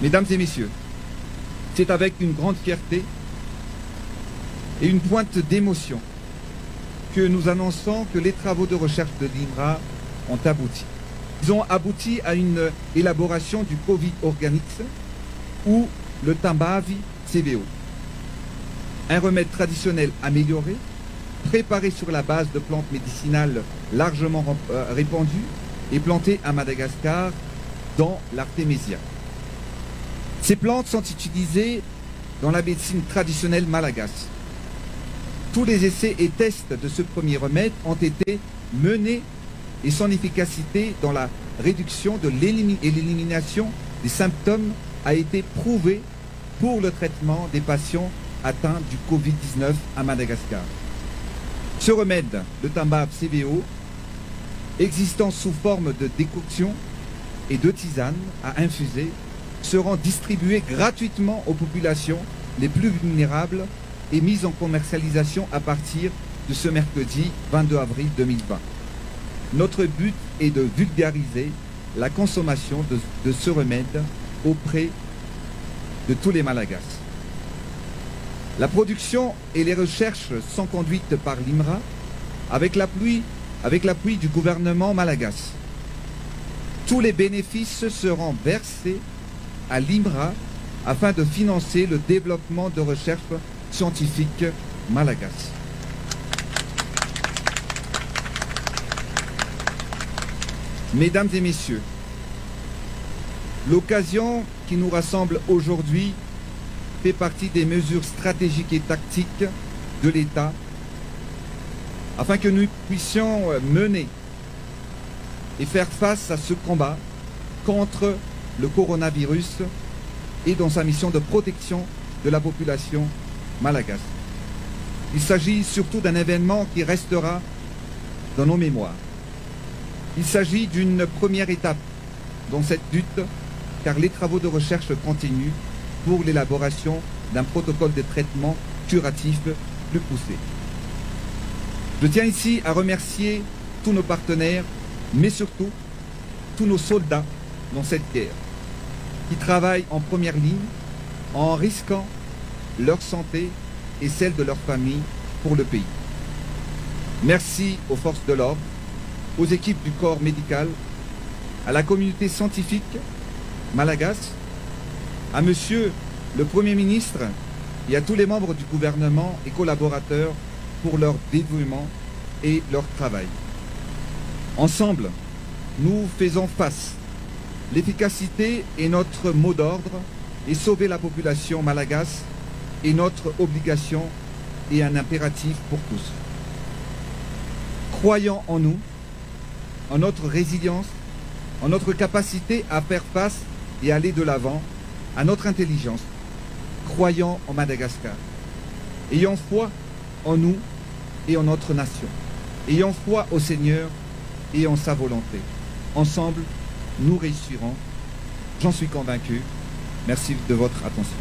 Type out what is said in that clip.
Mesdames et messieurs, c'est avec une grande fierté et une pointe d'émotion que nous annonçons que les travaux de recherche de l'INRA ont abouti. Ils ont abouti à une élaboration du Covid Organics ou le Tambavi CVO. Un remède traditionnel amélioré, préparé sur la base de plantes médicinales largement répandues et plantées à Madagascar dans l'Artémisia. Ces plantes sont utilisées dans la médecine traditionnelle malagasy. Tous les essais et tests de ce premier remède ont été menés et son efficacité dans la réduction et l'élimination des symptômes a été prouvée pour le traitement des patients atteints du Covid-19 à Madagascar. Ce remède, le Tambav CVO, existant sous forme de décoction et de tisane à infuser, seront distribués gratuitement aux populations les plus vulnérables et mis en commercialisation à partir de ce mercredi 22 avril 2020. Notre but est de vulgariser la consommation de ce remède auprès de tous les Malagasy. La production et les recherches sont conduites par l'INRA avec l'appui du gouvernement malagasy. Tous les bénéfices seront versés à l'INRA afin de financer le développement de recherches scientifiques malagasy. Mesdames et messieurs, l'occasion qui nous rassemble aujourd'hui fait partie des mesures stratégiques et tactiques de l'État afin que nous puissions mener et faire face à ce combat contre le coronavirus et dans sa mission de protection de la population malagasy. Il s'agit surtout d'un événement qui restera dans nos mémoires. Il s'agit d'une première étape dans cette lutte car les travaux de recherche continuent pour l'élaboration d'un protocole de traitement curatif plus poussé. Je tiens ici à remercier tous nos partenaires, mais surtout tous nos soldats dans cette guerre, qui travaillent en première ligne en risquant leur santé et celle de leur famille pour le pays. Merci aux forces de l'ordre, aux équipes du corps médical, à la communauté scientifique malagasy, à Monsieur le Premier ministre et à tous les membres du gouvernement et collaborateurs pour leur dévouement et leur travail. Ensemble, nous faisons face. L'efficacité est notre mot d'ordre et sauver la population malagasy est notre obligation et un impératif pour tous. Croyons en nous, en notre résilience, en notre capacité à faire face et aller de l'avant, à notre intelligence. Croyons en Madagascar. Ayons foi en nous et en notre nation. Ayons foi au Seigneur et en sa volonté. Ensemble, nous réussirons. J'en suis convaincu. Merci de votre attention.